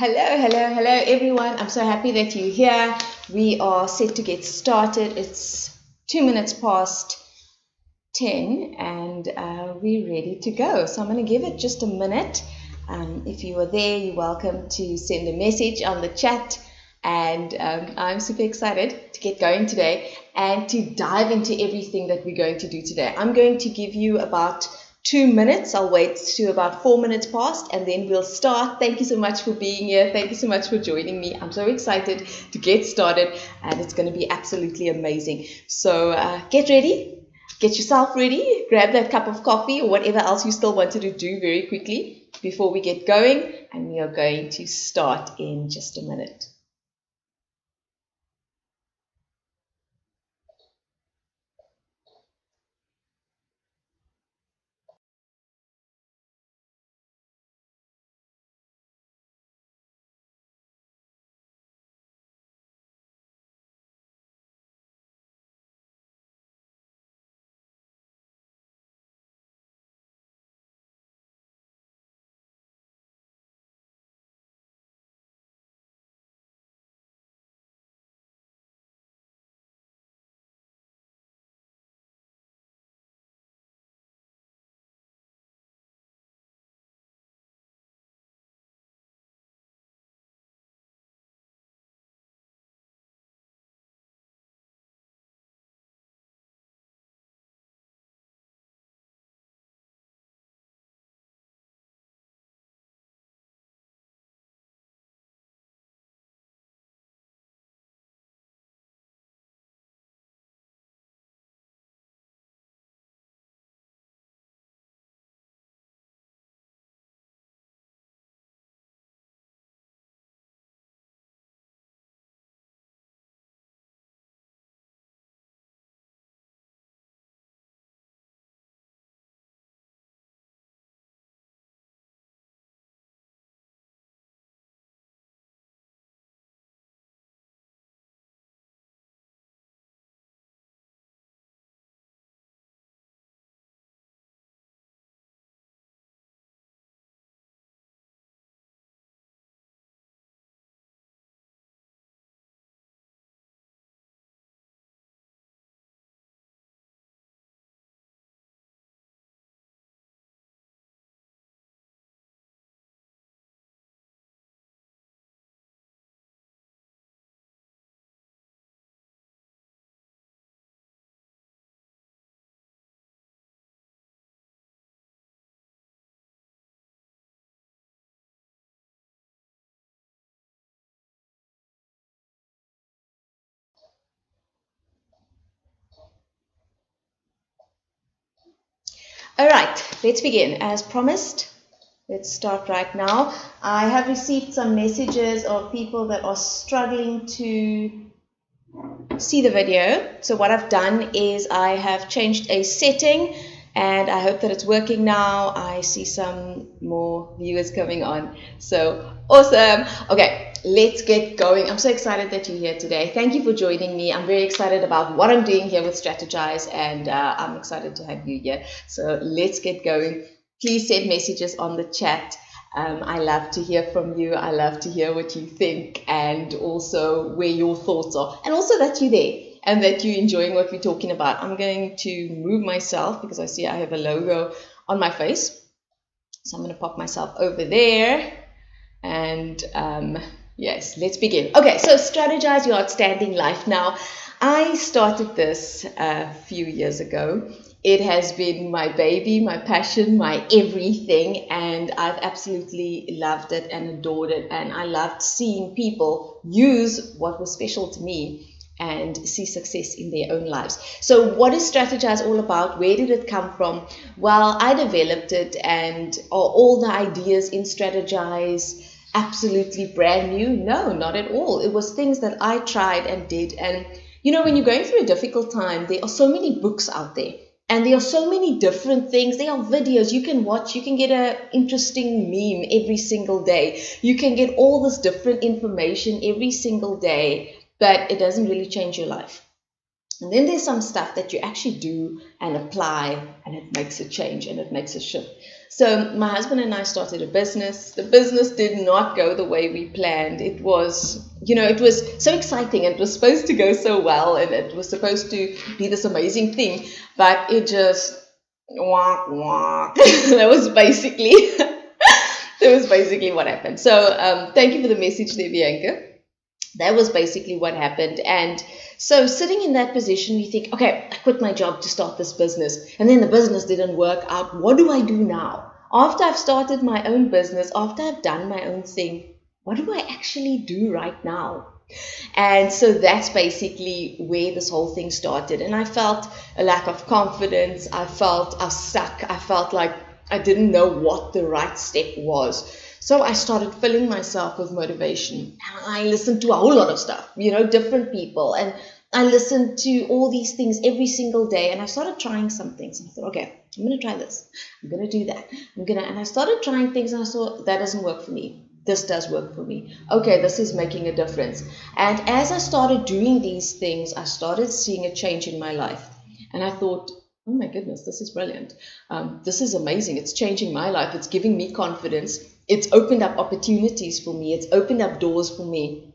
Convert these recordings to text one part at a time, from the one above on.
Hello everyone. I'm so happy that you're here. We are set to get started. It's 2 minutes past 10 and we're ready to go. So I'm going to give it just a minute. If you are there, you're welcome to send a message on the chat. And I'm super excited to get going today and to dive into everything that we're going to do today. I'm going to give you about 2 minutes. I'll wait to about 4 minutes past and then we'll start. Thank you so much for being here. Thank you so much for joining me. I'm so excited to get started and it's going to be absolutely amazing. So get ready, get yourself ready, grab that cup of coffee or whatever else you still wanted to do very quickly before we get going, and we are going to start in just a minute. All right, let's begin. As promised, let's start right now. I have received some messages of people that are struggling to see the video. So what I've done is I have changed a setting and I hope that it's working now. I see some more viewers coming on. So awesome. Okay, let's get going. I'm so excited that you're here today. Thank you for joining me. I'm very excited about what I'm doing here with Strategise, and I'm excited to have you here. So let's get going. Please send messages on the chat. I love to hear from you. I love to hear what you think and also where your thoughts are, and also that you're there and that you're enjoying what we're talking about. I'm going to move myself because I see I have a logo on my face. So I'm going to pop myself over there and yes, let's begin. Okay, so Strategize Your Outstanding Life. Now, I started this a few years ago. It has been my baby, my passion, my everything, and I've absolutely loved it and adored it. And I loved seeing people use what was special to me and see success in their own lives. So what is Strategize all about? Where did it come from? Well, I developed it, and are all the ideas in Strategize absolutely brand new? No, not at all. It was things that I tried and did. And you know, when you're going through a difficult time, there are so many books out there. And there are so many different things. There are videos you can watch. You can get an interesting meme every single day. You can get all this different information every single day, but it doesn't really change your life. And then there's some stuff that you actually do and apply, and it makes a change and it makes a shift. So my husband and I started a business. The business did not go the way we planned. It was, it was so exciting and it was supposed to go so well and it was supposed to be this amazing thing, but it just that was basically what happened. So thank you for the message there, Bianca. That was basically what happened. And so sitting in that position, you think, okay, I quit my job to start this business. And then the business didn't work out. What do I do now? After I've started my own business, after I've done my own thing, what do I actually do right now? And so that's basically where this whole thing started. And I felt a lack of confidence. I felt I was stuck. I felt like I didn't know what the right step was. So I started filling myself with motivation. And I listened to a whole lot of stuff, different people. And I listened to all these things every single day. And I started trying some things. And I thought, okay, I'm going to try this. I'm going to do that. And I started trying things and I saw that doesn't work for me. This does work for me. Okay, this is making a difference. And as I started doing these things, I started seeing a change in my life. And I thought, oh my goodness, this is brilliant. This is amazing. It's changing my life. It's giving me confidence. It's opened up opportunities for me. It's opened up doors for me.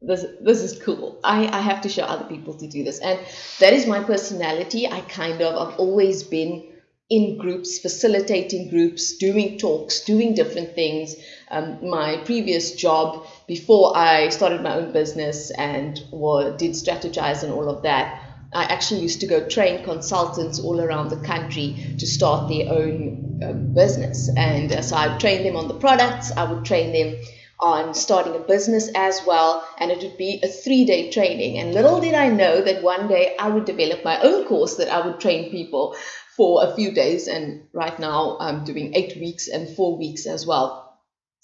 This is cool. I have to show other people to do this. And that is my personality. I've always been in groups, facilitating groups, doing talks, doing different things. My previous job before I started my own business and did Strategise and all of that, I actually used to go train consultants all around the country to start their own business. And so I would train them on the products, I would train them on starting a business as well, and it would be a 3-day training. And little did I know that one day I would develop my own course that I would train people for a few days, and right now I'm doing 8 weeks and 4 weeks as well.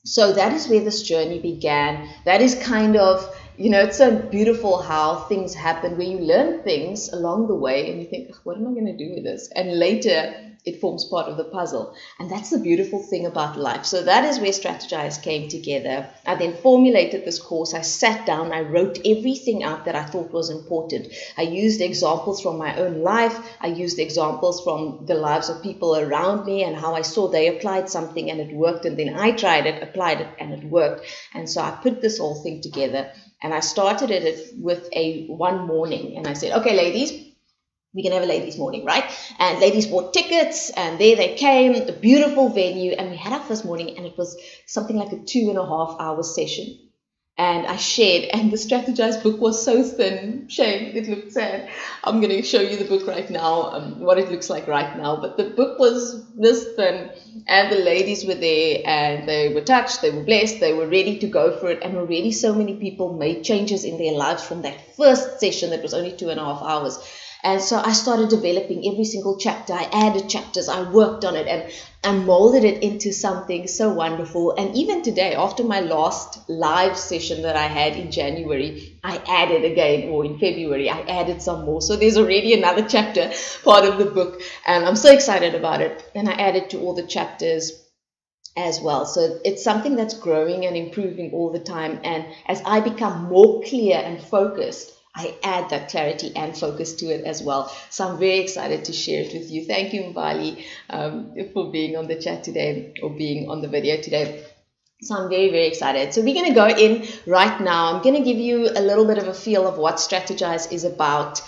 So that is where this journey began. That is kind of, it's so beautiful how things happen, where you learn things along the way and you think, what am I going to do with this? And later it forms part of the puzzle. And that's the beautiful thing about life. So that is where Strategise came together. I then formulated this course. I sat down, I wrote everything out that I thought was important. I used examples from my own life. I used examples from the lives of people around me and how I saw they applied something and it worked. And then I tried it, applied it, and it worked. And so I put this whole thing together. And I started it with one morning. And I said, okay, ladies, we can have a ladies' morning, right? And ladies bought tickets, and there they came, a beautiful venue. And we had our first morning, and it was something like a 2.5-hour session. And I shared, and the Strategise book was so thin. Shame, it looked sad. I'm going to show you the book right now, what it looks like right now. But the book was this thin, and the ladies were there, and they were touched, they were blessed, they were ready to go for it. And already so many people made changes in their lives from that first session that was only 2.5 hours. And so I started developing every single chapter. I added chapters, I worked on it, and I molded it into something so wonderful. And even today, after my last live session that I had in January, I added again, or in February, I added some more. So there's already another chapter, part of the book, and I'm so excited about it. And I added to all the chapters as well. So it's something that's growing and improving all the time. And as I become more clear and focused, I add that clarity and focus to it as well. So I'm very excited to share it with you. Thank you, Mbali, for being on the chat today or being on the video today. So I'm very, very excited. So we're going to go in right now. I'm going to give you a little bit of a feel of what Strategise is about.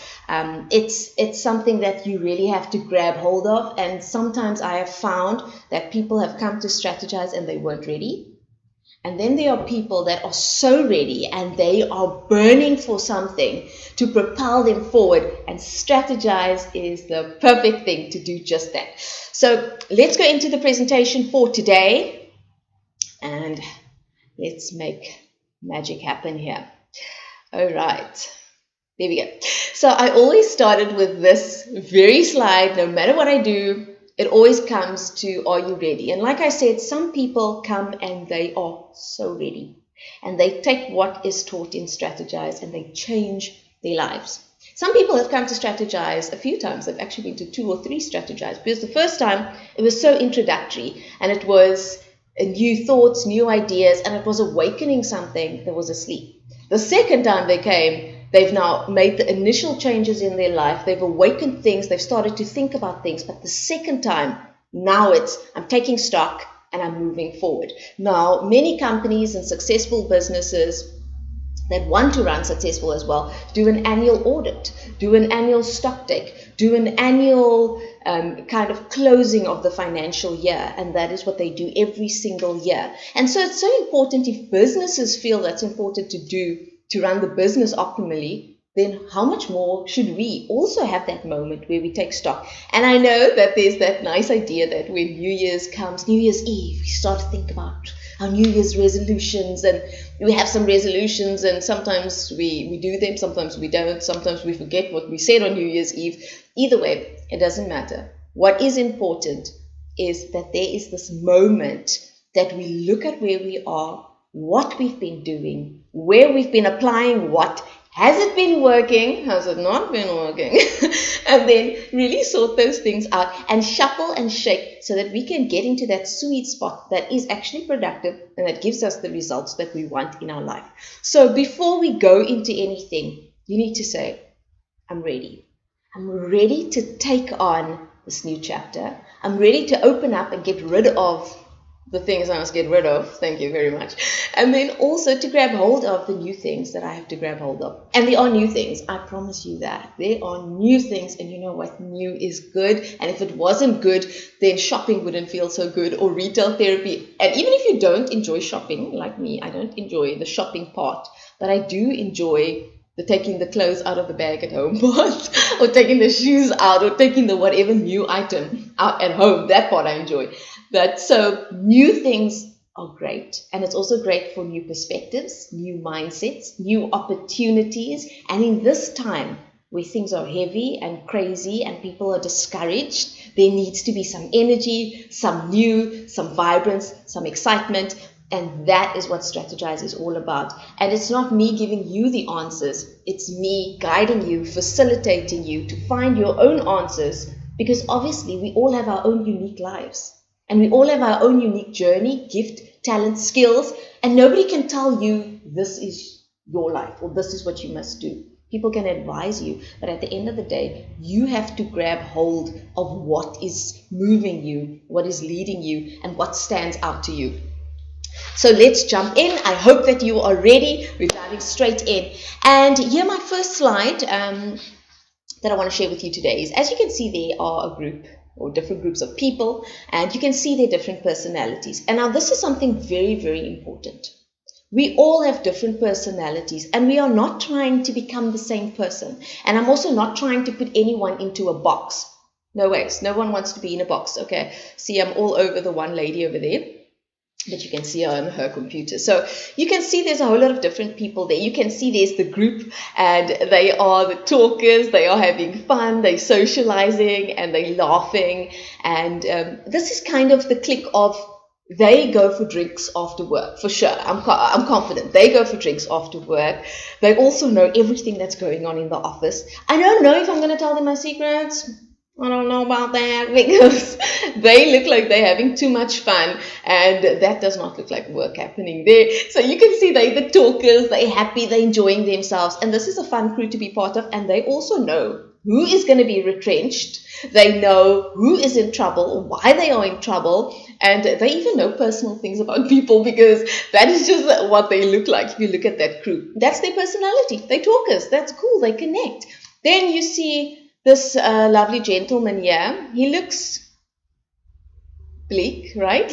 It's something that you really have to grab hold of. And sometimes I have found that people have come to Strategise and they weren't ready. And then there are people that are so ready and they are burning for something to propel them forward. And Strategise is the perfect thing to do just that. So let's go into the presentation for today. And let's make magic happen here. All right. There we go. So I always started with this very slide. No matter what I do, it always comes to, are you ready? And like I said, some people come and they are so ready. And they take what is taught in Strategise and they change their lives. Some people have come to Strategise a few times. They've actually been to 2 or 3 Strategise. Because the first time, it was so introductory. And it was new thoughts, new ideas. And it was awakening something that was asleep. The second time they came, they've now made the initial changes in their life. They've awakened things. They've started to think about things. But the second time, Now I'm taking stock and I'm moving forward. Now, many companies and successful businesses that want to run successful as well do an annual audit, do an annual stock take, do an annual kind of closing of the financial year, and that is what they do every single year. And so it's so important, if businesses feel that's important to do to run the business optimally, then how much more should we also have that moment where we take stock? And I know that there's that nice idea that when New Year's comes, New Year's Eve, we start to think about our New Year's resolutions, and we have some resolutions, and sometimes we do them, sometimes we don't, sometimes we forget what we said on New Year's Eve. Either way, it doesn't matter. What is important is that there is this moment that we look at where we are, what we've been doing, where we've been applying what. Has it been working? Has it not been working? And then really sort those things out and shuffle and shake so that we can get into that sweet spot that is actually productive and that gives us the results that we want in our life. So before we go into anything, you need to say, I'm ready. I'm ready to take on this new chapter. I'm ready to open up and get rid of the things I must get rid of, thank you very much. And then also to grab hold of the new things that I have to grab hold of. And there are new things, I promise you that. There are new things, and you know what? New is good. And if it wasn't good, then shopping wouldn't feel so good, or retail therapy. And even if you don't enjoy shopping, like me, I don't enjoy the shopping part, but I do enjoy the taking the clothes out of the bag at home part, or taking the shoes out, or taking the whatever new item out at home. That part I enjoy. But so new things are great, and it's also great for new perspectives, new mindsets, new opportunities. And in this time where things are heavy and crazy and people are discouraged, there needs to be some energy, some new, some vibrance, some excitement. And that is what Strategise is all about. And it's not me giving you the answers. It's me guiding you, facilitating you to find your own answers, because obviously we all have our own unique lives. And we all have our own unique journey, gift, talent, skills, and nobody can tell you this is your life or this is what you must do. People can advise you, but at the end of the day, you have to grab hold of what is moving you, what is leading you, and what stands out to you. So let's jump in. I hope that you are ready. We're diving straight in. And here my first slide that I want to share with you today is, as you can see, there are a group or different groups of people, and you can see their different personalities. And now this is something very, very important. We all have different personalities, and we are not trying to become the same person. And I'm also not trying to put anyone into a box. No ways. No one wants to be in a box. Okay. See, I'm all over the one lady over there, but you can see her on her computer. So you can see there's a whole lot of different people there. You can see there's the group, and they are the talkers. They are having fun. They're socializing and they're laughing. And this is kind of the clique of they go for drinks after work, for sure. I'm confident. They go for drinks after work. They also know everything that's going on in the office. I don't know if I'm going to tell them my secrets. I don't know about that, because they look like they're having too much fun, and that does not look like work happening there. So you can see they're the talkers, they're happy, they're enjoying themselves, and this is a fun crew to be part of. And they also know who is going to be retrenched. They know who is in trouble, why they are in trouble, and they even know personal things about people, because that is just what they look like. If you look at that crew, that's their personality. They're talkers. That's cool. They connect. Then you see this lovely gentleman here. He looks bleak, right?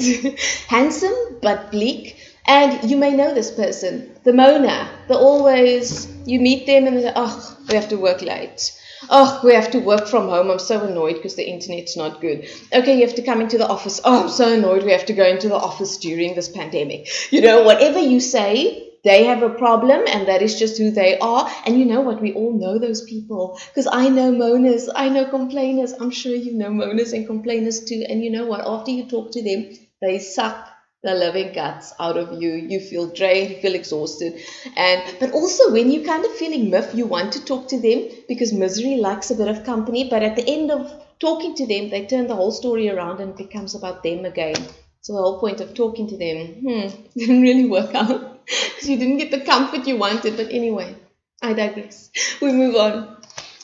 Handsome, but bleak. And you may know this person, the Mona. They're always, you meet them and they say, oh, we have to work late. Oh, we have to work from home. I'm so annoyed because the internet's not good. Okay, you have to come into the office. Oh, I'm so annoyed we have to go into the office during this pandemic. You know, whatever you say, they have a problem, and that is just who they are. And you know what? We all know those people, because I know moaners, I know complainers. I'm sure you know moaners and complainers too. And you know what? After you talk to them, they suck the living guts out of you. You feel drained, you feel exhausted. But also when you're kind of feeling miffed, you want to talk to them, because misery likes a bit of company. But at the end of talking to them, they turn the whole story around and it becomes about them again. So the whole point of talking to them didn't really work out, because you didn't get the comfort you wanted. But anyway, I digress. We move on.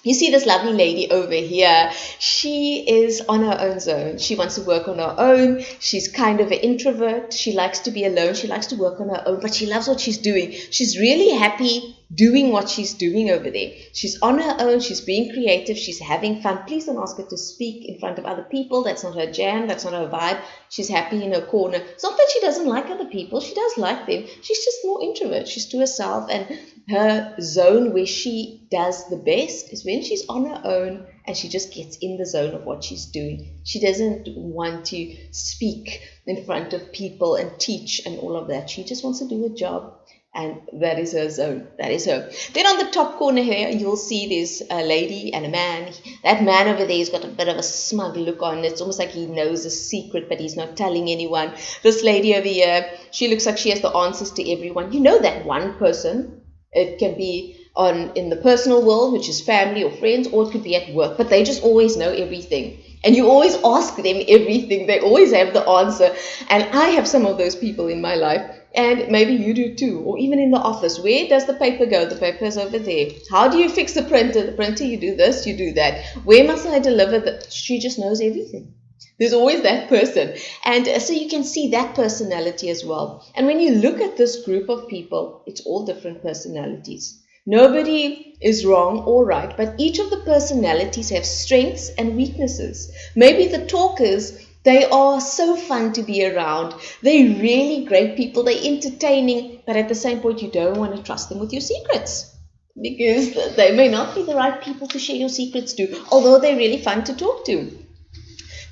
You see this lovely lady over here. She is on her own zone. She wants to work on her own. She's kind of an introvert. She likes to be alone. She likes to work on her own, but she loves what she's doing. She's really happy doing what she's doing over there. She's on her own. She's being creative. She's having fun. Please don't ask her to speak in front of other people. That's not her jam. That's not her vibe. She's happy in her corner. It's not that she doesn't like other people. She does like them. She's just more introvert. She's to herself, and her zone where she does the best is when she's on her own and she just gets in the zone of what she's doing. She doesn't want to speak in front of people and teach and all of that. She just wants to do a job, and that is her zone. That is her. Then on the top corner here, you'll see there's a lady and a man. That man over there has got a bit of a smug look on. It's almost like he knows a secret, but he's not telling anyone. This lady over here, she looks like she has the answers to everyone. You know that one person. It can be in the personal world, which is family or friends, or it could be at work, but they just always know everything. And you always ask them everything. They always have the answer. And I have some of those people in my life, and maybe you do too, or even in the office. Where does the paper go? The paper is over there. How do you fix the printer? The printer, you do this, you do that. Where must I deliver that? She just knows everything. There's always that person. And so you can see that personality as well. And when you look at this group of people, it's all different personalities. Nobody is wrong or right, but each of the personalities have strengths and weaknesses. Maybe the talkers, they are so fun to be around. They're really great people. They're entertaining, but at the same point, you don't want to trust them with your secrets, because they may not be the right people to share your secrets to, although they're really fun to talk to.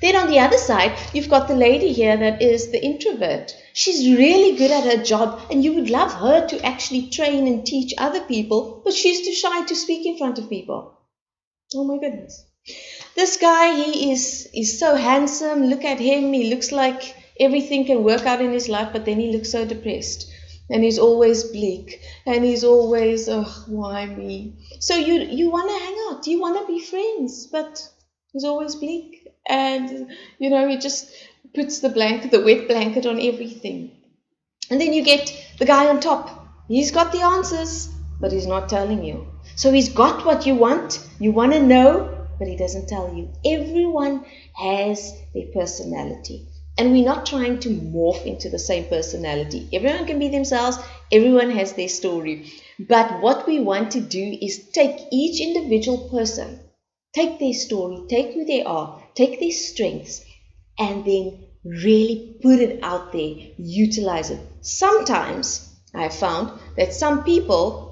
Then on the other side, you've got the lady here that is the introvert. She's really good at her job, and you would love her to actually train and teach other people, but she's too shy to speak in front of people. Oh my goodness. This guy, he is so handsome. Look at him. He looks like everything can work out in his life, but then he looks so depressed. And he's always bleak. And he's always, oh, why me? So you want to hang out. You want to be friends, but he's always bleak. And, he just puts the wet blanket on everything. And then you get the guy on top. He's got the answers, but he's not telling you. So he's got what you want to know, but he doesn't tell you. Everyone has their personality. And we're not trying to morph into the same personality. Everyone can be themselves. Everyone has their story. But what we want to do is take each individual person, take their story, take who they are, take their strengths, and then really put it out there, utilize it. Sometimes I have found that some people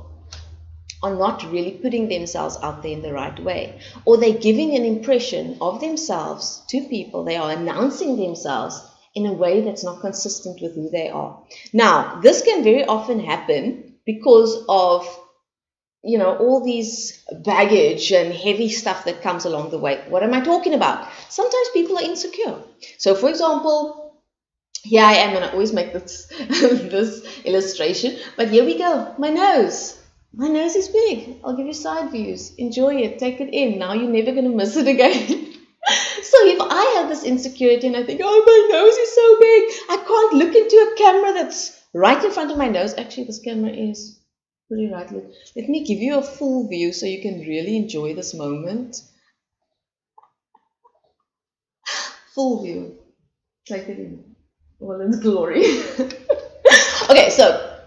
are not really putting themselves out there in the right way, or they're giving an impression of themselves to people. They are announcing themselves in a way that's not consistent with who they are. Now, this can very often happen because of all these baggage and heavy stuff that comes along the way. What am I talking about? Sometimes people are insecure. So, for example, here I am, and I always make this illustration, but here we go. My nose. My nose is big. I'll give you side views. Enjoy it. Take it in. Now you're never going to miss it again. So if I have this insecurity and I think, oh, my nose is so big, I can't look into a camera that's right in front of my nose. Actually, this camera is pretty right. Let me give you a full view so you can really enjoy this moment. Full view. Take it in. Well, it's glory. Okay, so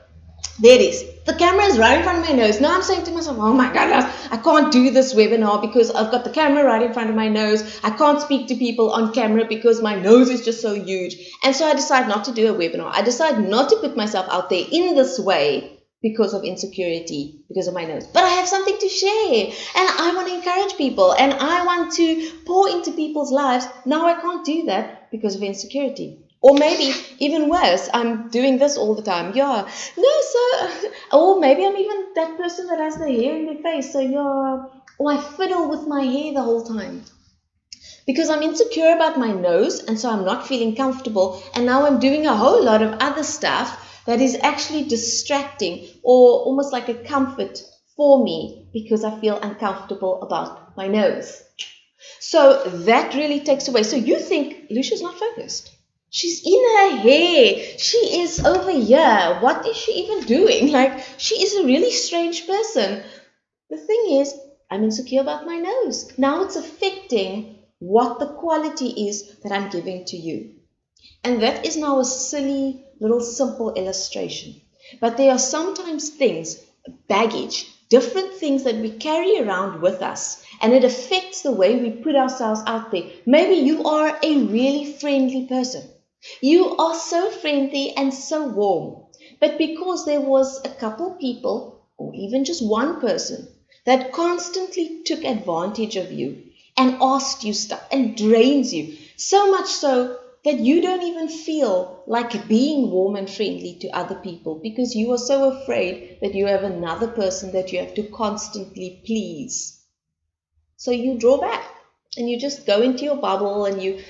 there it is. The camera is right in front of my nose. Now I'm saying to myself, oh my goodness, I can't do this webinar because I've got the camera right in front of my nose. I can't speak to people on camera because my nose is just so huge. And so I decide not to do a webinar. I decide not to put myself out there in this way because of insecurity, because of my nose. But I have something to share, and I want to encourage people, and I want to pour into people's lives. Now I can't do that because of insecurity. Or maybe, even worse, I'm doing this all the time. Or maybe I'm even that person that has the hair in their face. Or I fiddle with my hair the whole time. Because I'm insecure about my nose, and so I'm not feeling comfortable. And now I'm doing a whole lot of other stuff that is actually distracting or almost like a comfort for me because I feel uncomfortable about my nose. So that really takes away. So you think Lucia's not focused. She's in her hair. She is over here. What is she even doing? She is a really strange person. The thing is, I'm insecure about my nose. Now it's affecting what the quality is that I'm giving to you. And that is now a silly little simple illustration. But there are sometimes things, baggage, different things that we carry around with us, and it affects the way we put ourselves out there. Maybe you are a really friendly person. You are so friendly and so warm. But because there was a couple people, or even just one person, that constantly took advantage of you and asked you stuff and drains you, so much so that you don't even feel like being warm and friendly to other people because you are so afraid that you have another person that you have to constantly please. So you draw back and you just go into your bubble, and you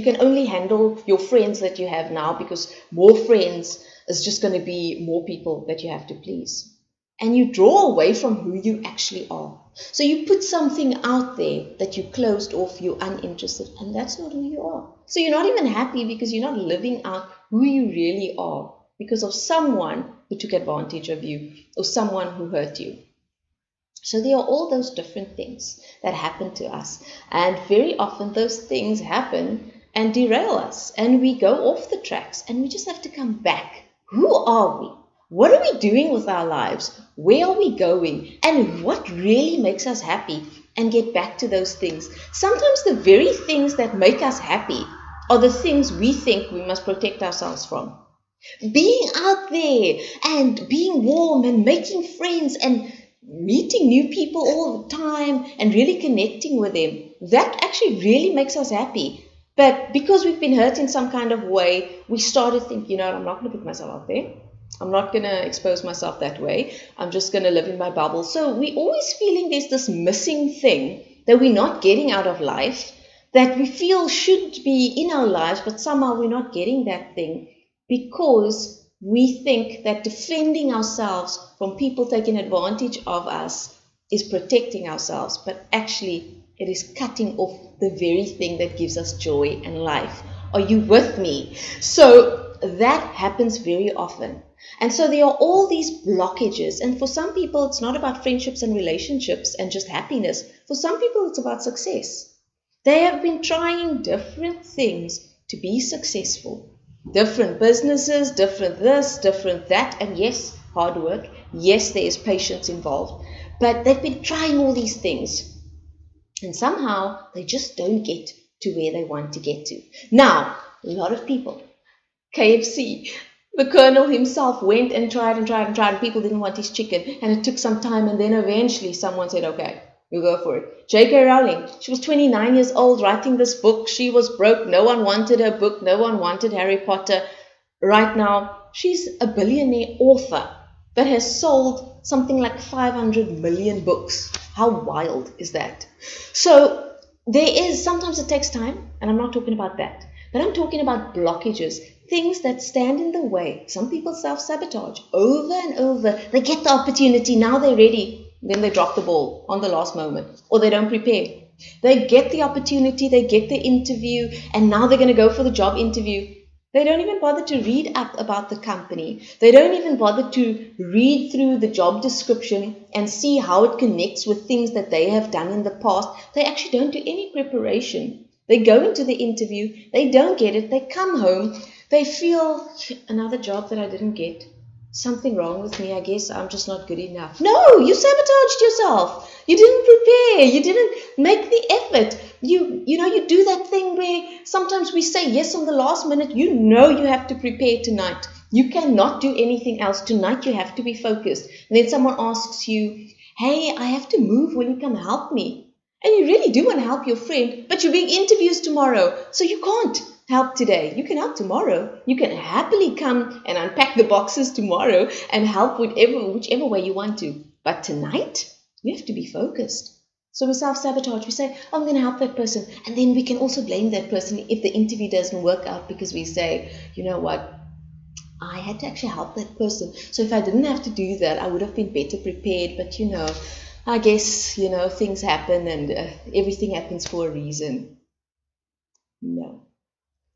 can only handle your friends that you have now, because more friends is just going to be more people that you have to please. And you draw away from who you actually are. So you put something out there that you closed off, you're uninterested, and that's not who you are. So you're not even happy because you're not living out who you really are because of someone who took advantage of you or someone who hurt you. So there are all those different things that happen to us. And very often those things happen and derail us, and we go off the tracks, and we just have to come back. Who are we? What are we doing with our lives? Where are we going? And what really makes us happy? And get back to those things. Sometimes the very things that make us happy are the things we think we must protect ourselves from. Being out there and being warm and making friends and meeting new people all the time and really connecting with them, that actually really makes us happy. But because we've been hurt in some kind of way, we started thinking, I'm not going to put myself out there. I'm not going to expose myself that way. I'm just going to live in my bubble. So we're always feeling there's this missing thing that we're not getting out of life, that we feel should be in our lives, but somehow we're not getting that thing because we think that defending ourselves from people taking advantage of us is protecting ourselves, but actually it is cutting off the very thing that gives us joy and life. Are you with me? So that happens very often. And so there are all these blockages. And for some people, it's not about friendships and relationships and just happiness. For some people, it's about success. They have been trying different things to be successful. Different businesses, different this, different that. And yes, hard work. Yes, there is patience involved. But they've been trying all these things. And somehow, they just don't get to where they want to get to. Now, a lot of people, KFC, the colonel himself went and tried and people didn't want his chicken, and it took some time, and then eventually someone said, okay, you go for it. J.K. Rowling, she was 29 years old writing this book. She was broke. No one wanted her book. No one wanted Harry Potter. Right now, she's a billionaire author that has sold something like 500 million books. How wild is that? So sometimes it takes time, and I'm not talking about that. But I'm talking about blockages, things that stand in the way. Some people self-sabotage over and over. They get the opportunity, now they're ready. Then they drop the ball on the last moment, or they don't prepare. They get the opportunity, they get the interview, and now they're going to go for the job interview. They don't even bother to read up about the company. They don't even bother to read through the job description and see how it connects with things that they have done in the past. They actually don't do any preparation. They go into the interview, they don't get it, they come home, they feel another job that I didn't get. Something wrong with me, I guess I'm just not good enough. No, you sabotaged yourself. You didn't prepare, you didn't make the effort. You do that thing where sometimes we say yes on the last minute. You have to prepare tonight. You cannot do anything else. Tonight you have to be focused. And then someone asks you, hey, I have to move, will you come help me? And you really do want to help your friend, but you're being interviewed tomorrow, so you can't help today. You can help tomorrow. You can happily come and unpack the boxes tomorrow and help whichever way you want to. But tonight, you have to be focused. So we self-sabotage. We say, I'm going to help that person. And then we can also blame that person if the interview doesn't work out, because we say, you know what? I had to actually help that person. So if I didn't have to do that, I would have been better prepared. But I guess, things happen and everything happens for a reason. No.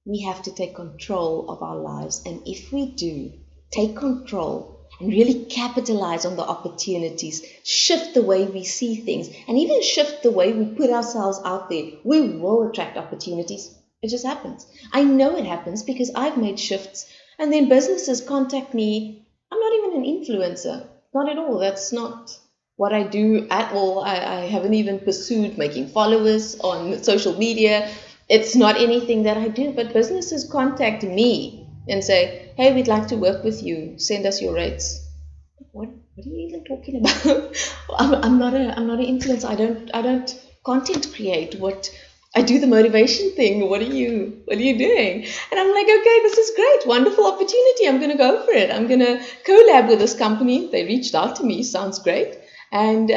We have to take control of our lives. And if we do take control and really capitalize on the opportunities, shift the way we see things, and even shift the way we put ourselves out there, we will attract opportunities. It just happens. I know it happens because I've made shifts, and then businesses contact me. I'm not even an influencer, not at all. That's not what I do at all. I haven't even pursued making followers on social media. It's not anything that I do, but businesses contact me and say, hey, we'd like to work with you. Send us your rates. What are you even talking about? I'm not an influencer. I don't content create. I do the motivation thing. What are you doing? And I'm like, okay, this is great. Wonderful opportunity. I'm going to go for it. I'm going to collab with this company. They reached out to me. Sounds great. And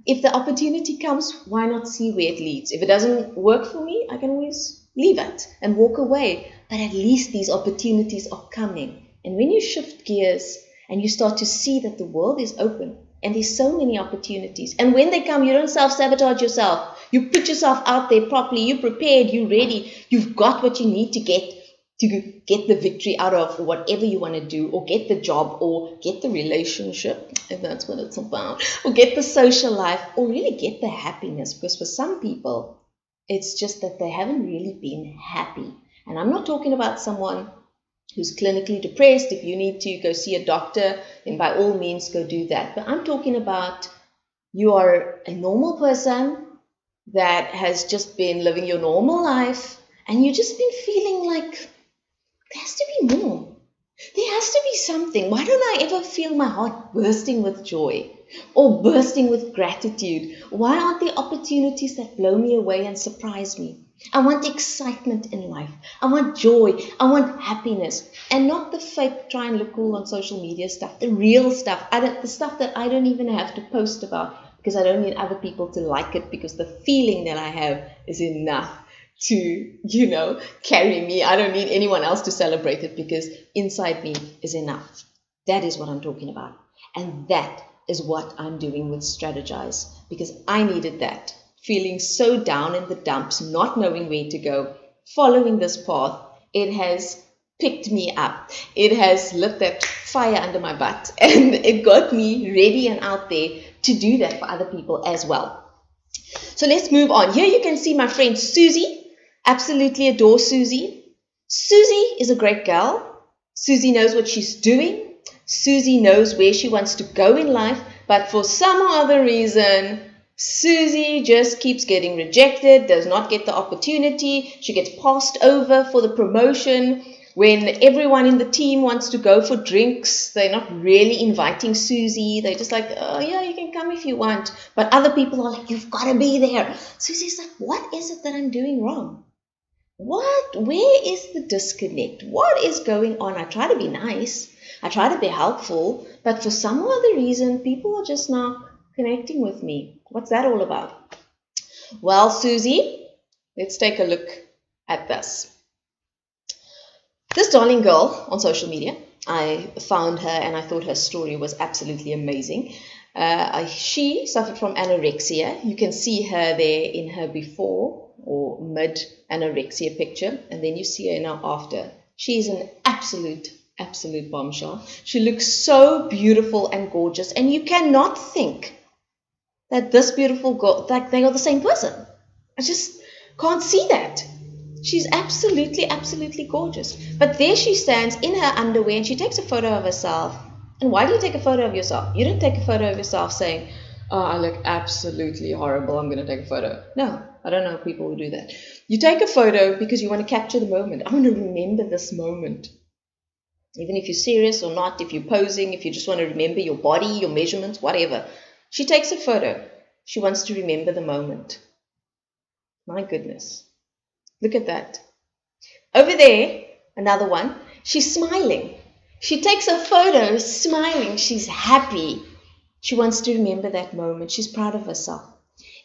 if the opportunity comes, why not see where it leads? If it doesn't work for me, I can always leave it and walk away. But at least these opportunities are coming. And when you shift gears and you start to see that the world is open and there's so many opportunities, and when they come, you don't self-sabotage yourself. You put yourself out there properly. You're prepared. You're ready. You've got what you need to get the victory out of whatever you want to do, or get the job, or get the relationship, if that's what it's about, or get the social life, or really get the happiness. Because for some people, it's just that they haven't really been happy. And I'm not talking about someone who's clinically depressed. If you need to go see a doctor, then by all means go do that. But I'm talking about you are a normal person that has just been living your normal life, and you've just been feeling like there has to be more. There has to be something. Why don't I ever feel my heart bursting with joy or bursting with gratitude? Why aren't there opportunities that blow me away and surprise me? I want excitement in life. I want joy. I want happiness. And not the fake try and look cool on social media stuff, the real stuff. The stuff that I don't even have to post about because I don't need other people to like it, because the feeling that I have is enough to, carry me. I don't need anyone else to celebrate it, because inside me is enough. That is what I'm talking about. And that is what I'm doing with Strategise, because I needed that. Feeling so down in the dumps, not knowing where to go, following this path, it has picked me up. It has lit that fire under my butt, and it got me ready and out there to do that for other people as well. So let's move on. Here you can see my friend Susie. Absolutely adore Susie. Susie is a great girl. Susie knows what she's doing. Susie knows where she wants to go in life, but for some other reason, Susie just keeps getting rejected, does not get the opportunity. She gets passed over for the promotion. When everyone in the team wants to go for drinks, they're not really inviting Susie. They're just like, oh yeah, you can come if you want. But other people are like, you've got to be there. Susie's like, what is it that I'm doing wrong? Where is the disconnect? What is going on? I try to be nice. I try to be helpful. But for some other reason, people are just not connecting with me. What's that all about? Well, Susie, let's take a look at this. This darling girl on social media, I found her and I thought her story was absolutely amazing. She suffered from anorexia. You can see her there in her before or mid anorexia picture, and then you see her now after. She's an absolute bombshell. She looks so beautiful and gorgeous, and you cannot think that this beautiful girl, like they are the same person. I just can't see that. She's absolutely gorgeous. But there she stands in her underwear and she takes a photo of herself. And why do you take a photo of yourself? You don't take a photo of yourself saying, oh, I look absolutely horrible, I'm going to take a photo. No, I don't know people who do that. You take a photo because you want to capture the moment. I want to remember this moment. Even if you're serious or not, if you're posing, if you just want to remember your body, your measurements, whatever. She takes a photo. She wants to remember the moment. My goodness. Look at that. Over there, another one. She's smiling. She takes a photo smiling. She's happy. She wants to remember that moment. She's proud of herself.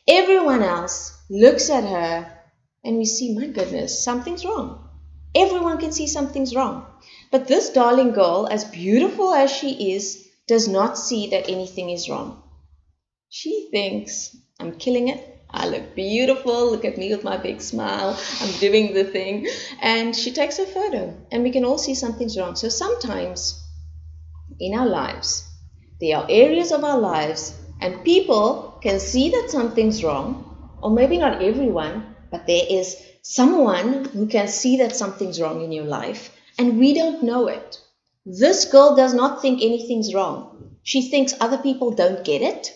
Everyone else looks at her and we see, my goodness, something's wrong. Everyone can see something's wrong. But this darling girl, as beautiful as she is, does not see that anything is wrong. She thinks, I'm killing it. I look beautiful. Look at me with my big smile. I'm doing the thing. And she takes a photo and we can all see something's wrong. So sometimes in our lives. There are areas of our lives, and people can see that something's wrong, or maybe not everyone, but there is someone who can see that something's wrong in your life, and we don't know it. This girl does not think anything's wrong. She thinks other people don't get it.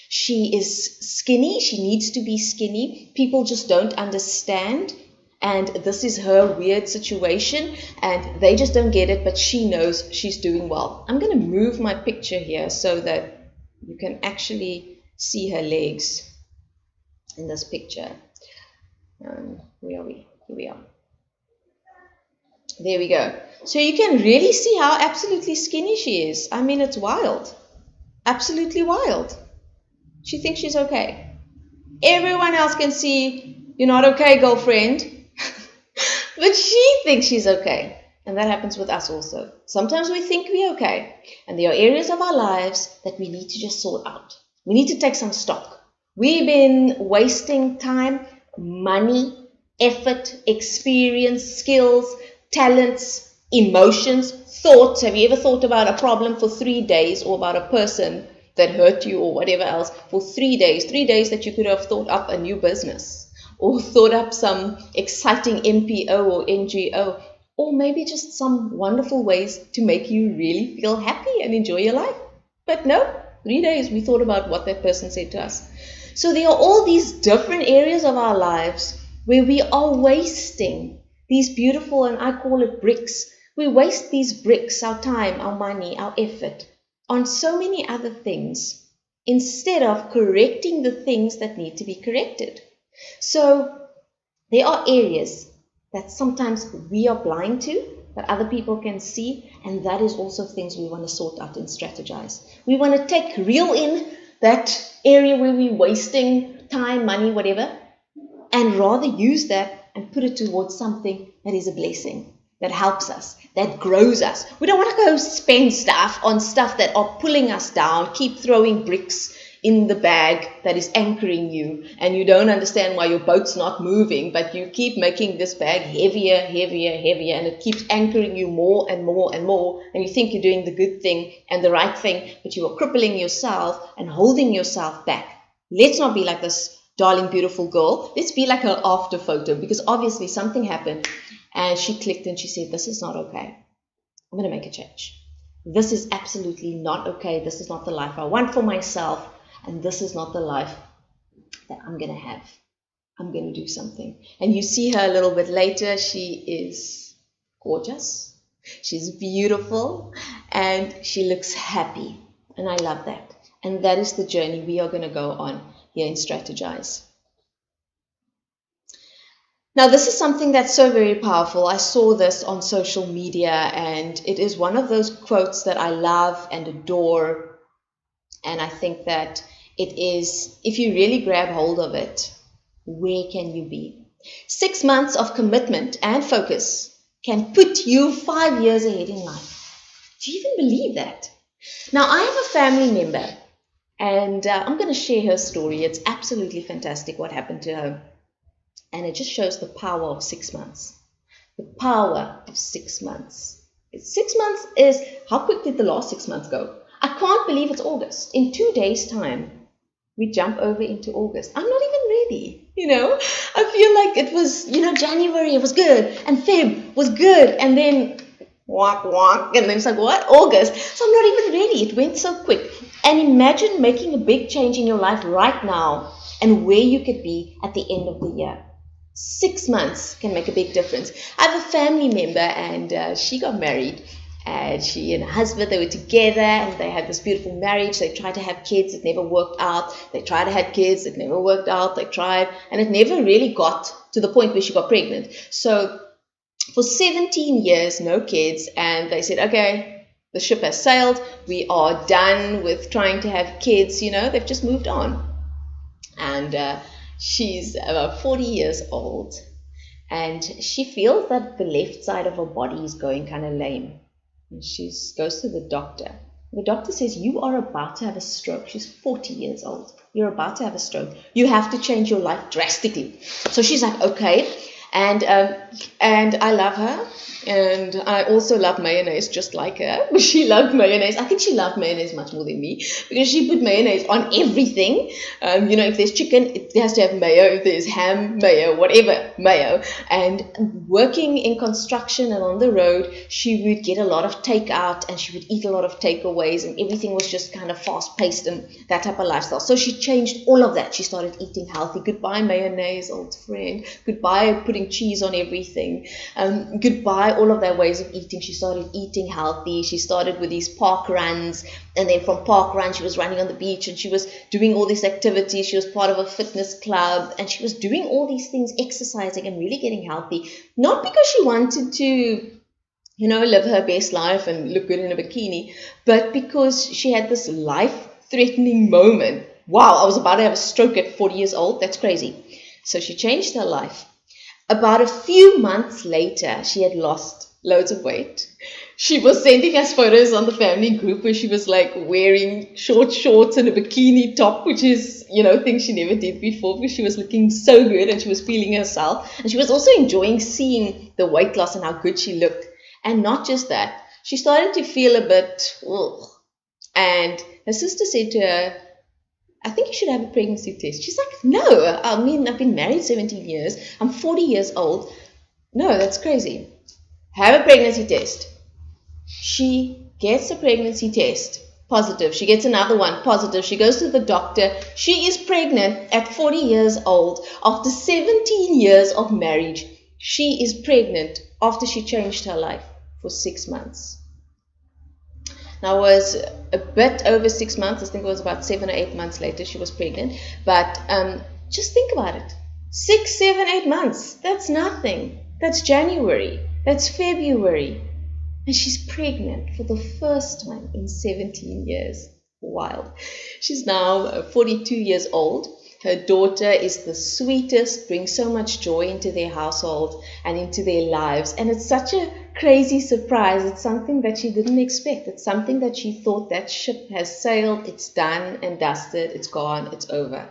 She is skinny. She needs to be skinny. People just don't understand. And this is her weird situation. And they just don't get it. But she knows she's doing well. I'm going to move my picture here so that you can actually see her legs in this picture. Where are we? Here we are. There we go. So you can really see how absolutely skinny she is. I mean, it's wild. Absolutely wild. She thinks she's okay. Everyone else can see, you're not okay, girlfriend. But she thinks she's okay. And that happens with us also. Sometimes we think we're okay. And there are areas of our lives that we need to just sort out. We need to take some stock. We've been wasting time, money, effort, experience, skills, talents, emotions, thoughts. Have you ever thought about a problem for 3 days, or about a person that hurt you or whatever else for 3 days? 3 days that you could have thought up a new business, or thought up some exciting MPO or NGO, or maybe just some wonderful ways to make you really feel happy and enjoy your life. But no, 3 days we thought about what that person said to us. So there are all these different areas of our lives where we are wasting these beautiful, and I call it bricks. We waste these bricks, our time, our money, our effort, on so many other things, instead of correcting the things that need to be corrected. So there are areas that sometimes we are blind to, that other people can see, and that is also things we want to sort out and strategize. We want to reel in that area where we're wasting time, money, whatever, and rather use that and put it towards something that is a blessing, that helps us, that grows us. We don't want to go spend stuff on stuff that are pulling us down, keep throwing bricks in the bag that is anchoring you, and you don't understand why your boat's not moving, but you keep making this bag heavier, heavier, heavier, and it keeps anchoring you more and more and more, and you think you're doing the good thing and the right thing, but you are crippling yourself and holding yourself back. Let's not be like this darling, beautiful girl. Let's be like her after photo, because obviously something happened and she clicked and she said, this is not okay. I'm going to make a change. This is absolutely not okay. This is not the life I want for myself, and this is not the life that I'm going to have. I'm going to do something. And you see her a little bit later. She is gorgeous. She's beautiful, and she looks happy. And I love that. And that is the journey we are going to go on here in Strategise. Now, this is something that's so very powerful. I saw this on social media, and it is one of those quotes that I love and adore. And I think that it is, if you really grab hold of it, where can you be? 6 months of commitment and focus can put you 5 years ahead in life. Do you even believe that? Now, I have a family member, and I'm going to share her story. It's absolutely fantastic what happened to her. And it just shows the power of 6 months. The power of 6 months. 6 months is, how quick did the last 6 months go? I can't believe it's August. In 2 days' time, we jump over into August. I'm not even ready, I feel like it was, January, it was good. And Feb was good. And then, and then it's like, what? August. So I'm not even ready. It went so quick. And imagine making a big change in your life right now and where you could be at the end of the year. 6 months can make a big difference. I have a family member, and she got married. And she and her husband, they were together, and they had this beautiful marriage. They tried to have kids. It never worked out. They tried to have kids. It never worked out. They tried. And it never really got to the point where she got pregnant. So for 17 years, no kids. And they said, okay, the ship has sailed. We are done with trying to have kids. They've just moved on. And she's about 40 years old. And she feels that the left side of her body is going kind of lame. And she goes to the doctor. The doctor says, you are about to have a stroke. She's 40 years old. You're about to have a stroke. You have to change your life drastically. So she's like, okay. And I love her. And I also love mayonnaise just like her. She loved mayonnaise. I think she loved mayonnaise much more than me because she put mayonnaise on everything. If there's chicken, it has to have mayo. If there's ham, mayo, whatever, mayo. And working in construction and on the road, she would get a lot of takeout and she would eat a lot of takeaways, and everything was just kind of fast-paced and that type of lifestyle. So she changed all of that. She started eating healthy. Goodbye mayonnaise, old friend. Goodbye putting cheese on everything. Goodbye all of their ways of eating. She started eating healthy. She started with these park runs, and then from park runs she was running on the beach, and she was doing all these activities. She was part of a fitness club, and she was doing all these things, exercising and really getting healthy, not because she wanted to live her best life and look good in a bikini, but because she had this life-threatening moment. Wow, I was about to have a stroke at 40 years old. That's crazy. So she changed her life. About a few months later, she had lost loads of weight. She was sending us photos on the family group where she was like wearing short shorts and a bikini top, which is, things she never did before, because she was looking so good and she was feeling herself. And she was also enjoying seeing the weight loss and how good she looked. And not just that, she started to feel a bit, ugh. And her sister said to her, I think you should have a pregnancy test. She's like, no, I've been married 17 years. I'm 40 years old. No, that's crazy. Have a pregnancy test. She gets a pregnancy test, positive. She gets another one, positive. She goes to the doctor. She is pregnant at 40 years old. After 17 years of marriage, she is pregnant after she changed her life for 6 months. Now, it was a bit over 6 months. I think it was about 7 or 8 months later she was pregnant. But just think about it. 6, 7, 8 months. That's nothing. That's January. That's February. And she's pregnant for the first time in 17 years. Wild. She's now 42 years old. Her daughter is the sweetest, brings so much joy into their household and into their lives. And it's such a crazy surprise. It's something that she didn't expect. It's something that she thought that ship has sailed, it's done and dusted, it's gone, it's over.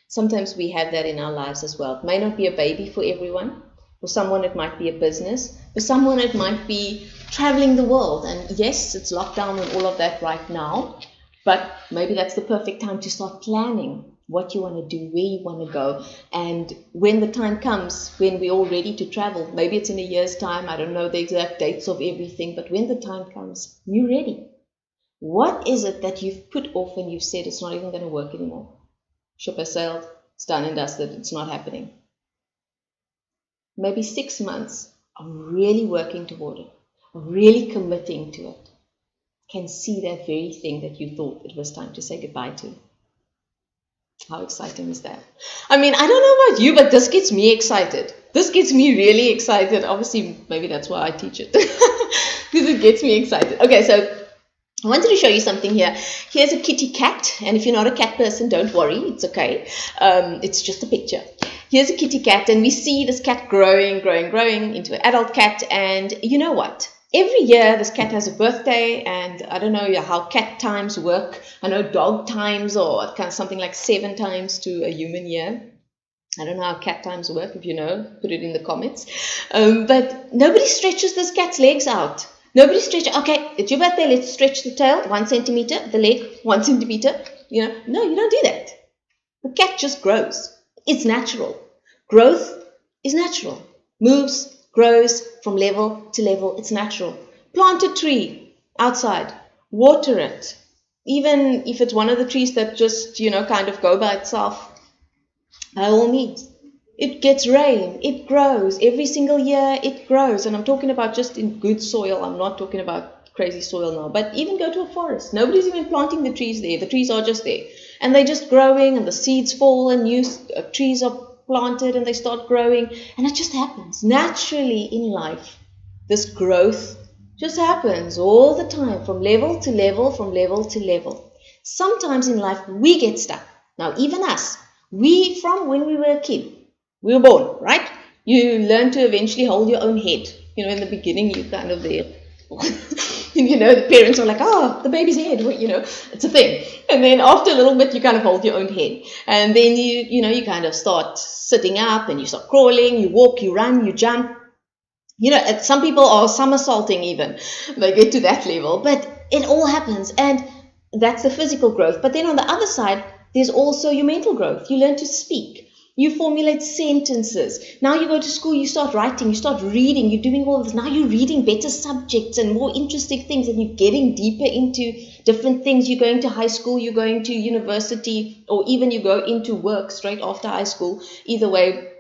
Sometimes we have that in our lives as well. It may not be a baby for everyone. For someone it might be a business. For someone it might be traveling the world. And yes, it's lockdown and all of that right now. But maybe that's the perfect time to start planning what you want to do, where you want to go. And when the time comes, when we're all ready to travel, maybe it's in a year's time, I don't know the exact dates of everything, but when the time comes, you're ready. What is it that you've put off and you've said it's not even going to work anymore? Ship has sailed, it's done and dusted, it's not happening. Maybe 6 months of really working toward it, of really committing to it, can see that very thing that you thought it was time to say goodbye to. How exciting is that? I mean, I don't know about you, but this gets me excited. This gets me really excited. Obviously, maybe that's why I teach it. Because it gets me excited. Okay, so I wanted to show you something here. Here's a kitty cat. And if you're not a cat person, don't worry. It's okay. It's just a picture. Here's a kitty cat. And we see this cat growing into an adult cat. And you know what? Every year, this cat has a birthday, and I don't know how cat times work. I know dog times or kind of something like 7 times to a human year. I don't know how cat times work. If you know, put it in the comments. But nobody stretches this cat's legs out. Nobody stretches. Okay, it's your birthday. Let's stretch the tail 1 centimeter, the leg 1 centimeter. No, you don't do that. The cat just grows. It's natural. Growth is natural. Moves, grows from level to level. It's natural. Plant a tree outside. Water it. Even if it's one of the trees that just, kind of go by itself, by all means. It gets rain. It grows. Every single year it grows. And I'm talking about just in good soil. I'm not talking about crazy soil now. But even go to a forest. Nobody's even planting the trees there. The trees are just there. And they're just growing, and the seeds fall, and new trees are planted, and they start growing, and it just happens naturally in life. This growth just happens all the time, from level to level, from level to level. Sometimes in life we get stuck. Now, even us, from when we were a kid, we were born, right? You learn to eventually hold your own head. In the beginning you're kind of there. The parents are like, oh, the baby's head, it's a thing. And then after a little bit, you kind of hold your own head. And then you kind of start sitting up and you start crawling, you walk, you run, you jump. Some people are somersaulting even. They get to that level. But it all happens. And that's the physical growth. But then on the other side, there's also your mental growth. You learn to speak. You formulate sentences. Now you go to school, you start writing, you start reading, you're doing all of this. Now you're reading better subjects and more interesting things, and you're getting deeper into different things. You're going to high school, you're going to university, or even you go into work straight after high school. Either way,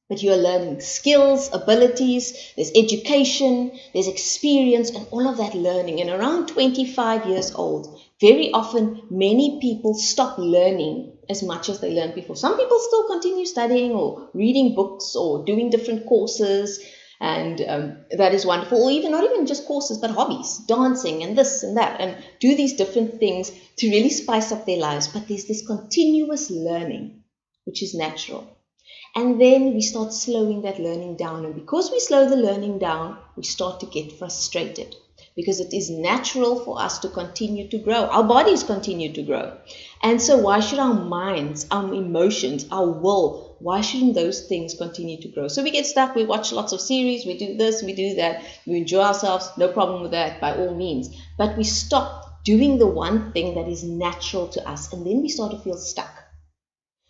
but you are learning skills, abilities, there's education, there's experience, and all of that learning. And around 25 years old, very often many people stop learning as much as they learned before. Some people still continue studying or reading books or doing different courses, and that is wonderful. Or even not even just courses, but hobbies, dancing and this and that, and do these different things to really spice up their lives. But there's this continuous learning, which is natural. And then we start slowing that learning down. And because we slow the learning down, we start to get frustrated, because it is natural for us to continue to grow. Our bodies continue to grow. And so why should our minds, our emotions, our will, why shouldn't those things continue to grow? So we get stuck, we watch lots of series, we do this, we do that, we enjoy ourselves, no problem with that, by all means. But we stop doing the one thing that is natural to us, and then we start to feel stuck.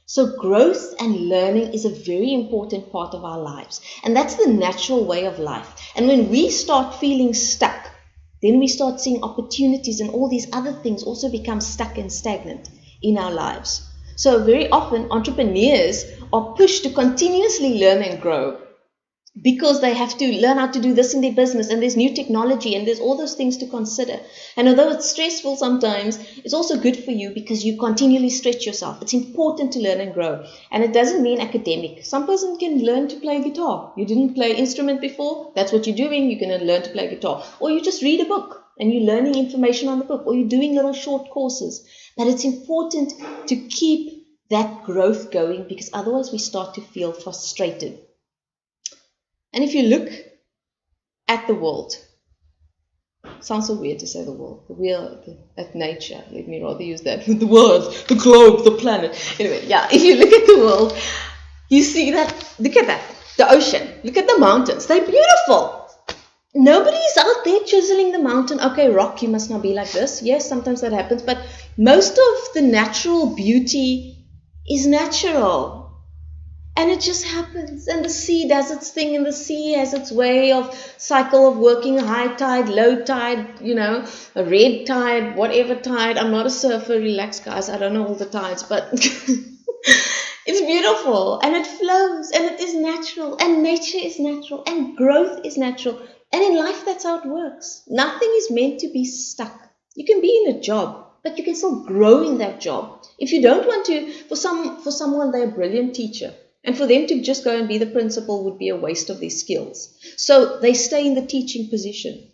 So growth and learning is a very important part of our lives. And that's the natural way of life. And when we start feeling stuck, then we start seeing opportunities, and all these other things also become stuck and stagnant in our lives. So very often entrepreneurs are pushed to continuously learn and grow, because they have to learn how to do this in their business, and there's new technology, and there's all those things to consider. And although it's stressful sometimes, it's also good for you, because you continually stretch yourself. It's important to learn and grow. And it doesn't mean academic. Some person can learn to play guitar. You didn't play an instrument before, that's what you're doing, you're going to learn to play guitar. Or you just read a book and you're learning information on the book, or you're doing little short courses. But it's important to keep that growth going, because otherwise we start to feel frustrated. And if you look at the world, it sounds so weird to say the world, at nature, let me rather use that, the world, the globe, the planet. Anyway, yeah, if you look at the world, you see that, look at that, the ocean, look at the mountains, they're beautiful. Nobody's out there chiseling the mountain. Okay, rock, you must not be like this. Yes, sometimes that happens, but most of the natural beauty is natural. And it just happens, and the sea does its thing, and the sea has its way of cycle of working, high tide, low tide, a red tide, whatever tide. I'm not a surfer, relax guys, I don't know all the tides, but it's beautiful, and it flows, and it is natural, and nature is natural, and growth is natural. And in life, that's how it works. Nothing is meant to be stuck. You can be in a job, but you can still grow in that job. If you don't want to, for someone, they're a brilliant teacher. And for them to just go and be the principal would be a waste of their skills. So they stay in the teaching position.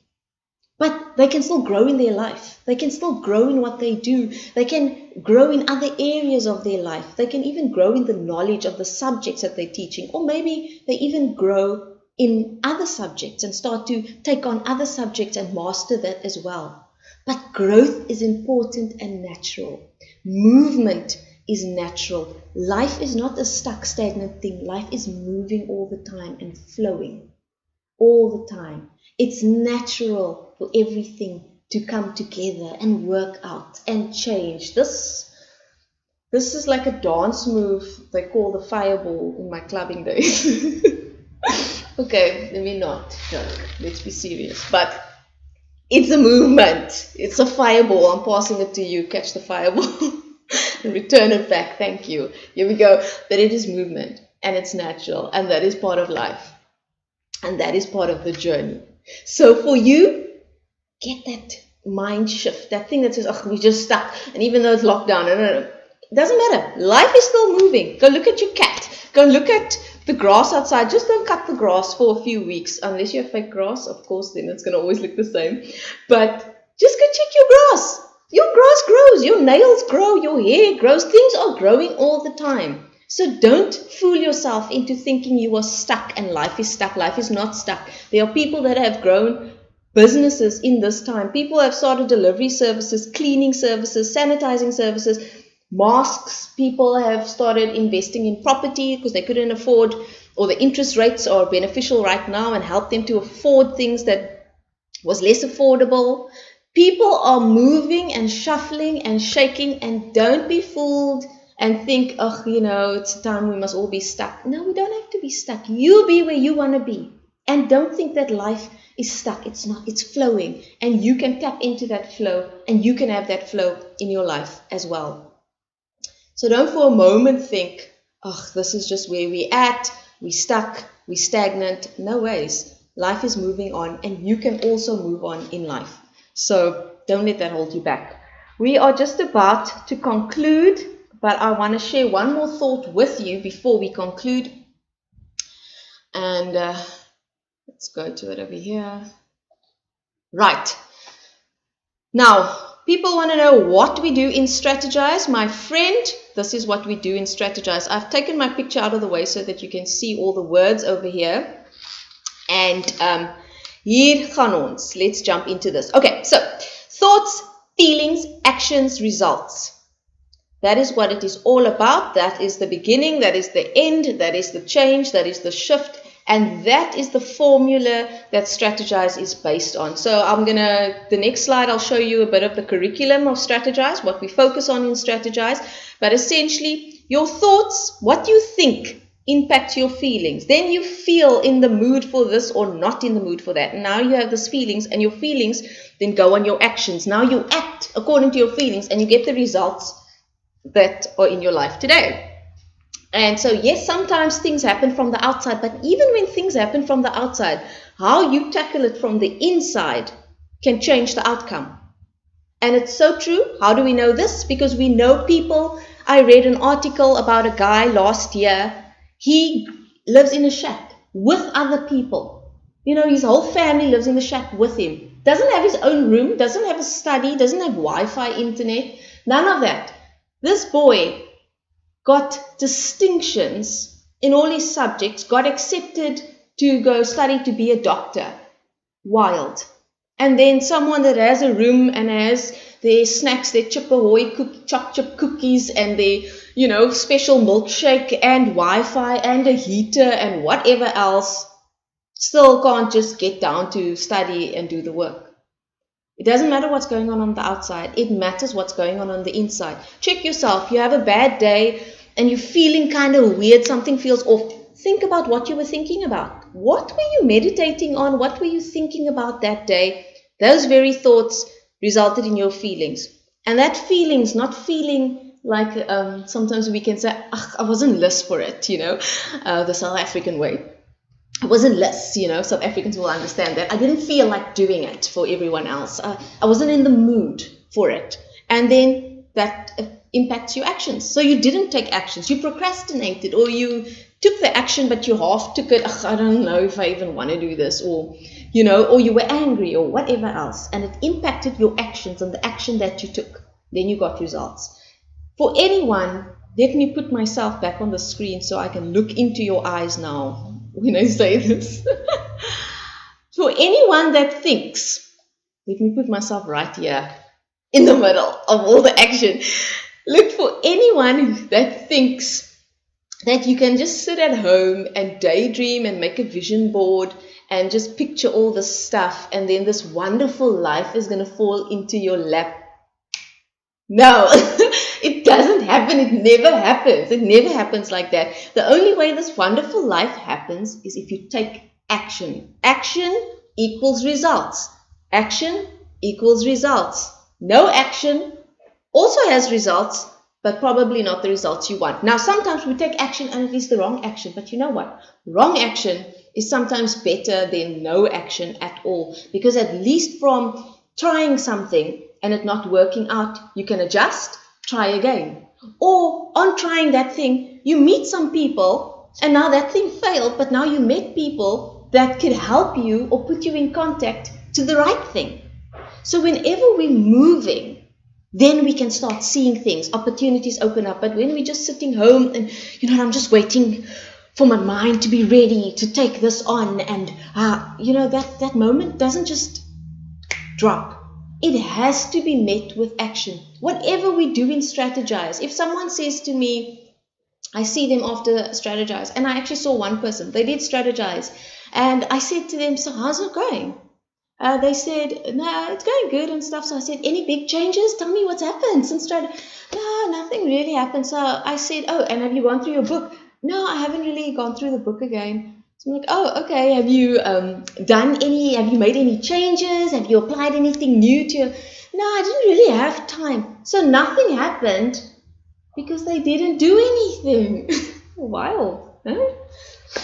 But they can still grow in their life. They can still grow in what they do. They can grow in other areas of their life. They can even grow in the knowledge of the subjects that they're teaching. Or maybe they even grow in other subjects and start to take on other subjects and master that as well. But growth is important and natural. Movement is natural. Life is not a stuck, stagnant thing. Life is moving all the time and flowing all the time. It's natural for everything to come together and work out and change. This is like a dance move they call the fireball in my clubbing days. Okay, let me not joke. Let's be serious. But it's a movement. It's a fireball. I'm passing it to you. Catch the fireball. And return it back. Thank you. Here we go. But it is movement, and it's natural, and that is part of life, and that is part of the journey. So for you, get that mind shift, that thing that says, oh, we're just stuck, and even though it's locked down, it doesn't matter. Life is still moving. Go look at your cat. Go look at the grass outside. Just don't cut the grass for a few weeks, unless you have fake grass. Of course, then it's going to always look the same. But just go check your grass. Your grass grows, your nails grow, your hair grows. Things are growing all the time. So don't fool yourself into thinking you are stuck and life is stuck. Life is not stuck. There are people that have grown businesses in this time. People have started delivery services, cleaning services, sanitizing services, masks. People have started investing in property because they couldn't afford, or the interest rates are beneficial right now and help them to afford things that was less affordable. People are moving and shuffling and shaking, and don't be fooled and think, oh, it's time we must all be stuck. No, we don't have to be stuck. You be where you want to be. And don't think that life is stuck. It's not. It's flowing. And you can tap into that flow, and you can have that flow in your life as well. So don't for a moment think, oh, this is just where we're at. We're stuck. We're stagnant. No ways. Life is moving on, and you can also move on in life. So don't let that hold you back. We are just about to conclude, but I want to share one more thought with you before we conclude. And let's go to it over here. Right. Now, people want to know what we do in Strategise. My friend, this is what we do in Strategise. I've taken my picture out of the way so that you can see all the words over here. And hier gaan ons. Let's jump into this. Okay, so thoughts, feelings, actions, results. That is what it is all about. That is the beginning, that is the end, that is the change, that is the shift, and that is the formula that Strategise is based on. So the next slide, I'll show you a bit of the curriculum of Strategise, what we focus on in Strategise, but essentially your thoughts, what you think, impact your feelings. Then you feel in the mood for this or not in the mood for that. Now you have these feelings, and your feelings then go on your actions. Now you act according to your feelings, and you get the results that are in your life today. And so yes, sometimes things happen from the outside, but even when things happen from the outside, how you tackle it from the inside can change the outcome. And it's so true. How do we know this? Because we know people. I read an article about a guy last year. He lives in a shack with other people. His whole family lives in the shack with him. Doesn't have his own room, doesn't have a study, doesn't have Wi-Fi, internet, none of that. This boy got distinctions in all his subjects, got accepted to go study to be a doctor. Wild. And then someone that has a room and has their snacks, their chip ahoy, choc chip cookies, and their, special milkshake and Wi-Fi and a heater and whatever else, still can't just get down to study and do the work. It doesn't matter what's going on the outside. It matters what's going on the inside. Check yourself. You have a bad day and you're feeling kind of weird. Something feels off. Think about what you were thinking about. What were you meditating on? What were you thinking about that day? Those very thoughts resulted in your feelings. And that feelings, not feeling like sometimes we can say, I wasn't less for it, the South African way. I wasn't less, South Africans will understand that. I didn't feel like doing it for everyone else. I wasn't in the mood for it. And then that impacts your actions. So you didn't take actions. You procrastinated, or you took the action, but you half took it. I don't know if I even want to do this, or you were angry or whatever else. And it impacted your actions and the action that you took. Then you got results. For anyone, let me put myself back on the screen so I can look into your eyes now when I say this. For anyone that thinks, let me put myself right here in the middle of all the action. Look, for anyone that thinks that you can just sit at home and daydream and make a vision board and just picture all this stuff, and then this wonderful life is going to fall into your lap. No, it doesn't happen. It never happens. It never happens like that. The only way this wonderful life happens is if you take action. Action equals results. Action equals results. No action also has results, but probably not the results you want. Now, sometimes we take action and it is the wrong action. But you know what? Wrong action is sometimes better than no action at all. Because at least from trying something and it not working out, you can adjust, try again. Or on trying that thing, you meet some people and now that thing failed, but now you met people that could help you or put you in contact to the right thing. So whenever we're moving, then we can start seeing things, opportunities open up. But when we're just sitting home and, I'm just waiting for my mind to be ready to take this on, and, that moment doesn't just drop. It has to be met with action. Whatever we do in Strategise, if someone says to me, I see them after Strategise, and I actually saw one person, they did Strategise, and I said to them, so how's it going? They said, no, it's going good and stuff. So I said, any big changes? Tell me what's happened since Strategise. No, nothing really happened. So I said, oh, and have you gone through your book? No, I haven't really gone through the book again. So I'm like, oh, okay. Have you have you made any changes? Have you applied anything new to your... No, I didn't really have time. So nothing happened because they didn't do anything. Wild, huh?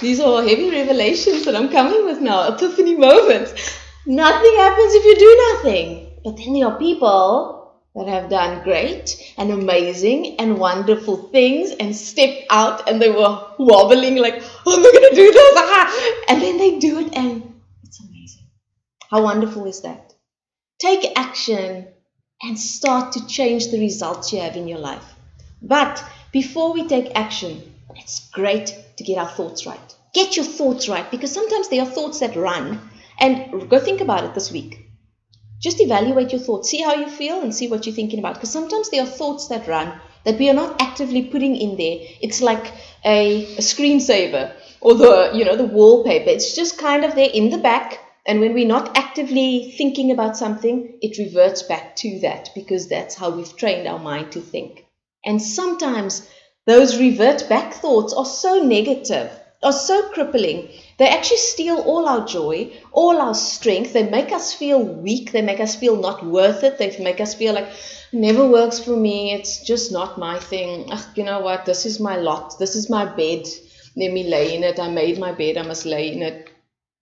These are heavy revelations that I'm coming with now, epiphany moments. Nothing happens if you do nothing. But then there are people that have done great and amazing and wonderful things and stepped out and they were wobbling like, oh, I'm not going to do this. And then they do it and it's amazing. How wonderful is that? Take action and start to change the results you have in your life. But before we take action, it's great to get our thoughts right. Get your thoughts right, because sometimes there are thoughts that run. And go think about it this week. Just evaluate your thoughts. See how you feel and see what you're thinking about. Because sometimes there are thoughts that run that we are not actively putting in there. It's like a screensaver or the wallpaper. It's just kind of there in the back. And when we're not actively thinking about something, it reverts back to that, because that's how we've trained our mind to think. And sometimes those revert back thoughts are so negative, are so crippling. They actually steal all our joy, all our strength. They make us feel weak. They make us feel not worth it. They make us feel like, it never works for me. It's just not my thing. You know what? This is my lot. This is my bed. Let me lay in it. I made my bed. I must lay in it.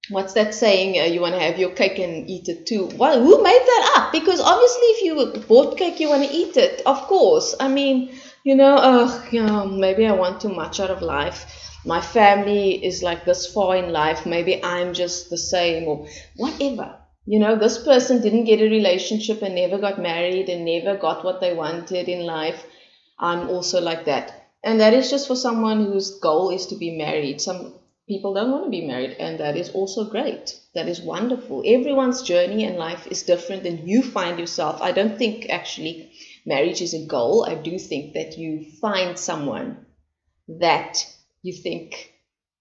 What's that saying? You want to have your cake and eat it too. Well, who made that up? Because obviously if you bought cake, you want to eat it. Of course. I mean, maybe I want too much out of life. My family is like this far in life. Maybe I'm just the same or whatever. This person didn't get a relationship and never got married and never got what they wanted in life. I'm also like that. And that is just for someone whose goal is to be married. Some people don't want to be married, and that is also great. That is wonderful. Everyone's journey in life is different than you find yourself. I don't think actually marriage is a goal. I do think that you find someone that you think,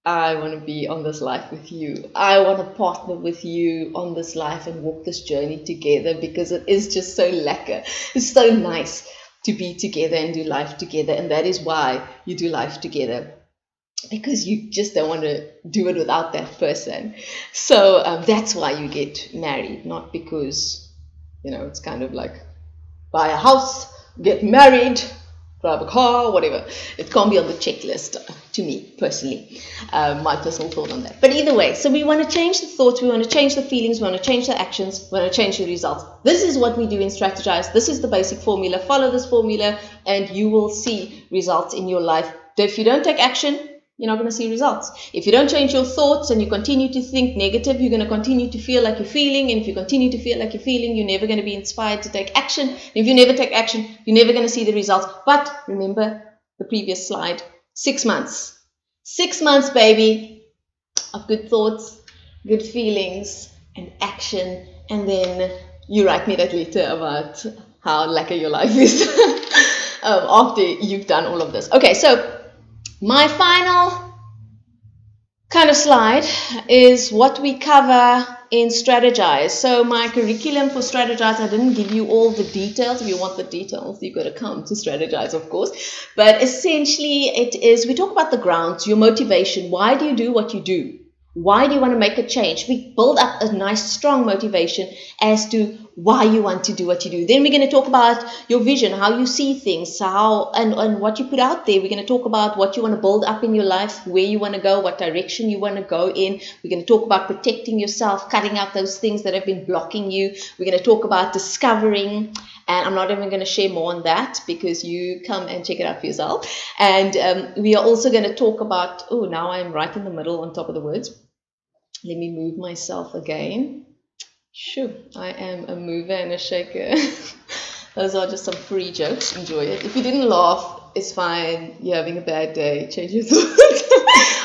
I want to be on this life with you. I want to partner with you on this life and walk this journey together, because it is just so lekker. It's so nice to be together and do life together. And that is why you do life together, because you just don't want to do it without that person. So that's why you get married, not because, it's kind of like buy a house, get married, drive a car, whatever. It can't be on the checklist to me personally, my personal thought on that. But either way, so we want to change the thoughts, we want to change the feelings, we want to change the actions, we want to change the results. This is what we do in Strategise. This is the basic formula. Follow this formula and you will see results in your life. If you don't take action, you're not going to see results. If you don't change your thoughts and you continue to think negative, you're going to continue to feel like you're feeling. And if you continue to feel like you're feeling, you're never going to be inspired to take action. And if you never take action, you're never going to see the results. But remember the previous slide, 6 months. 6 months, baby, of good thoughts, good feelings, and action. And then you write me that letter about how lekker your life is after you've done all of this. Okay, so my final kind of slide is what we cover in Strategise. So my curriculum for Strategise, I didn't give you all the details. If you want the details, you've got to come to Strategise, of course. But essentially it is, we talk about the grounds, your motivation. Why do you do what you do? Why do you want to make a change? We build up a nice, strong motivation as to why you want to do what you do. Then we're going to talk about your vision, how you see things, how and what you put out there. We're going to talk about what you want to build up in your life, where you want to go, what direction you want to go in. We're going to talk about protecting yourself, cutting out those things that have been blocking you. We're going to talk about discovering, and I'm not even going to share more on that because you come and check it out for yourself. And we are also going to talk about, oh, now I'm right in the middle on top of the words. Let me move myself again. Sure, I am a mover and a shaker. Those are just some free jokes. Enjoy it. If you didn't laugh, it's fine. You're having a bad day. Change your thoughts.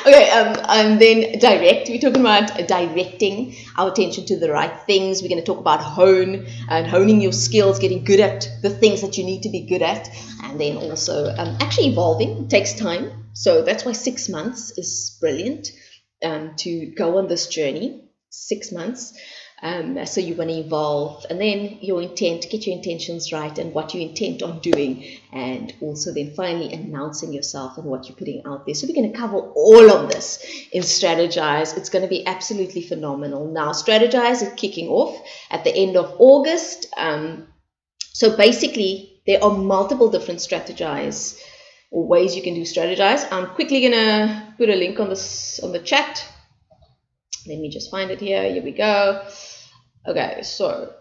Okay, and then direct. We're talking about directing our attention to the right things. We're going to talk about hone and honing your skills, getting good at the things that you need to be good at, and then also actually evolving. It takes time. So that's why 6 months is brilliant to go on this journey. 6 months. So you want to evolve, and then your intent, get your intentions right and what you intend on doing, and also then finally announcing yourself and what you're putting out there. So we're going to cover all of this in Strategise. It's going to be absolutely phenomenal. Now, Strategise is kicking off at the end of August. So basically, there are multiple different Strategise or ways you can do Strategise. I'm quickly going to put a link on the chat. Let me just find it here. Here we go. Okay, so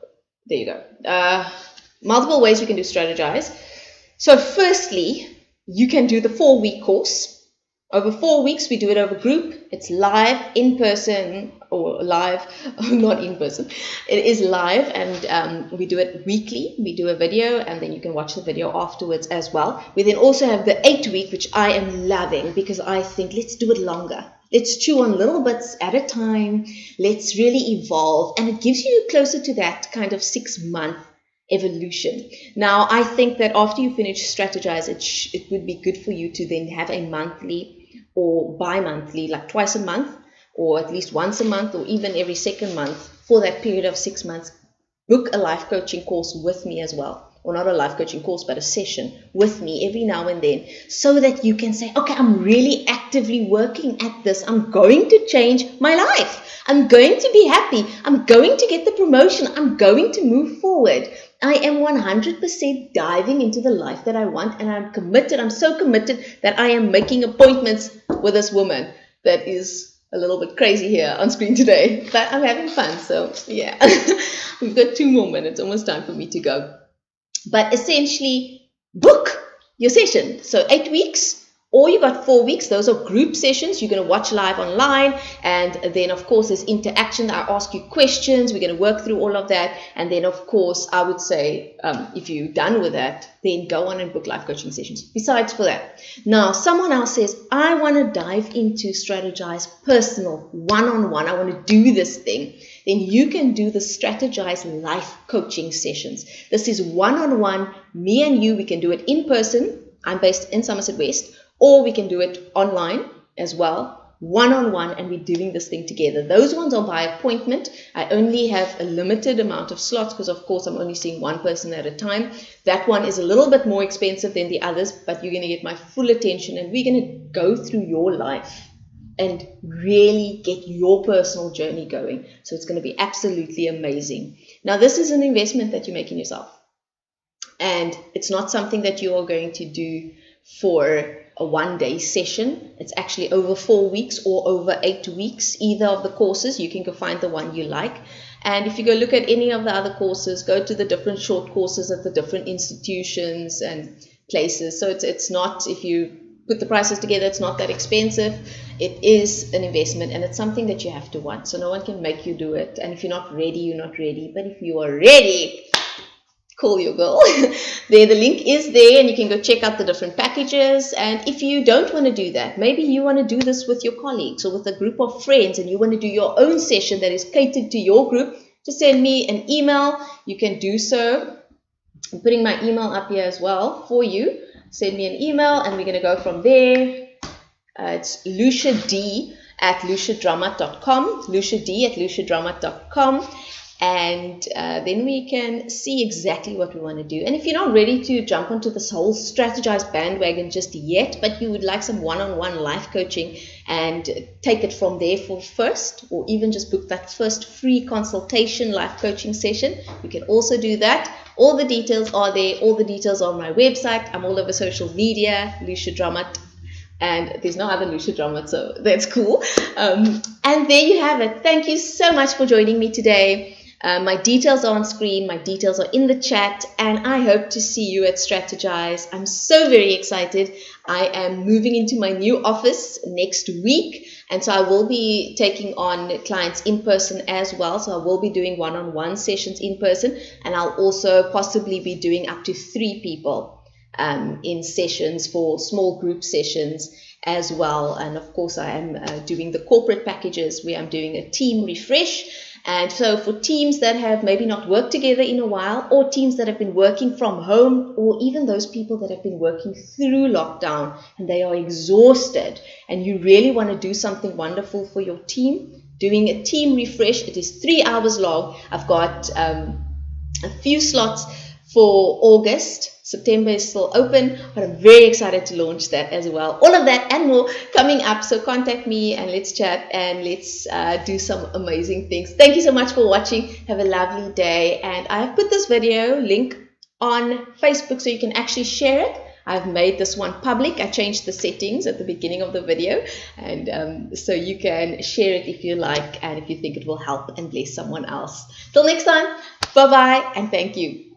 there you go. Multiple ways you can do Strategise. So firstly, you can do the 4-week course. Over 4 weeks, we do it over group. It's live, in person, or live, not in person. It is live, and we do it weekly. We do a video, and then you can watch the video afterwards as well. We then also have the 8-week, which I am loving, because I think let's do it longer. Let's chew on little bits at a time. Let's really evolve. And it gives you closer to that kind of 6-month evolution. Now, I think that after you finish Strategise, it would be good for you to then have a monthly or bi-monthly, like twice a month, or at least once a month, or even every second month for that period of 6 months. Book a life coaching course with me as well. Or not a life coaching course, but a session with me every now and then, so that you can say, okay, I'm really actively working at this. I'm going to change my life. I'm going to be happy. I'm going to get the promotion. I'm going to move forward. I am 100% diving into the life that I want, and I'm committed. I'm so committed that I am making appointments with this woman that is a little bit crazy here on screen today, but I'm having fun. So yeah, we've got 2 more minutes, almost time for me to go. But essentially, book your session. So 8 weeks, or you got 4 weeks. Those are group sessions. You're going to watch live online. And then, of course, there's interaction. I ask you questions. We're going to work through all of that. And then, of course, I would say, if you're done with that, then go on and book life coaching sessions. Besides for that, now, someone else says, I want to dive into Strategise personal, one-on-one. I want to do this thing. Then you can do the Strategise life coaching sessions. This is one-on-one, me and you. We can do it in person. I'm based in Somerset West. Or we can do it online as well, one-on-one, and we're doing this thing together. Those ones are by appointment. I only have a limited amount of slots because, of course, I'm only seeing one person at a time. That one is a little bit more expensive than the others, but you're going to get my full attention, and we're going to go through your life and really get your personal journey going. So it's going to be absolutely amazing. Now, this is an investment that you make in yourself, and it's not something that you are going to do for a one-day session. It's actually over 4 weeks or over 8 weeks, either of the courses. You can go find the one you like. And if you go look at any of the other courses, go to the different short courses at the different institutions and places. So it's not, if you put the prices together, it's not that expensive. It is an investment, and it's something that you have to want. So no one can make you do it. And if you're not ready, you're not ready. But if you are ready, call your girl. There, the link is there, and you can go check out the different packages. And if you don't want to do that, maybe you want to do this with your colleagues or with a group of friends, and you want to do your own session that is catered to your group, just send me an email. You can do so. I'm putting my email up here as well for you. Send me an email, and we're going to go from there. It's luciad@luciadrama.com, luciad@luciadrama.com. And then we can see exactly what we want to do. And if you're not ready to jump onto this whole Strategise bandwagon just yet, but you would like some one-on-one life coaching and take it from there for first, or even just book that first free consultation life coaching session, you can also do that. All the details are there. All the details are on my website. I'm all over social media, Lucia Drama. And there's no other Lucia Drama, so that's cool. And there you have it. Thank you so much for joining me today. My details are on screen, my details are in the chat, and I hope to see you at Strategise. I'm so very excited. I am moving into my new office next week, and so I will be taking on clients in person as well. So I will be doing one-on-one sessions in person, and I'll also possibly be doing up to 3 people. in sessions for small group sessions as well. And of course, I am doing the corporate packages where I'm doing a team refresh. And so for teams that have maybe not worked together in a while, or teams that have been working from home, or even those people that have been working through lockdown and they are exhausted and you really want to do something wonderful for your team, doing a team refresh. It is 3 hours long. I've got a few slots for August. September is still open, but I'm very excited to launch that as well. All of that and more coming up. So contact me and let's chat and let's do some amazing things. Thank you so much for watching. Have a lovely day. And I have put this video link on Facebook so you can actually share it. I've made this one public. I changed the settings at the beginning of the video, and so you can share it if you like and if you think it will help and bless someone else. Till next time, bye-bye and thank you.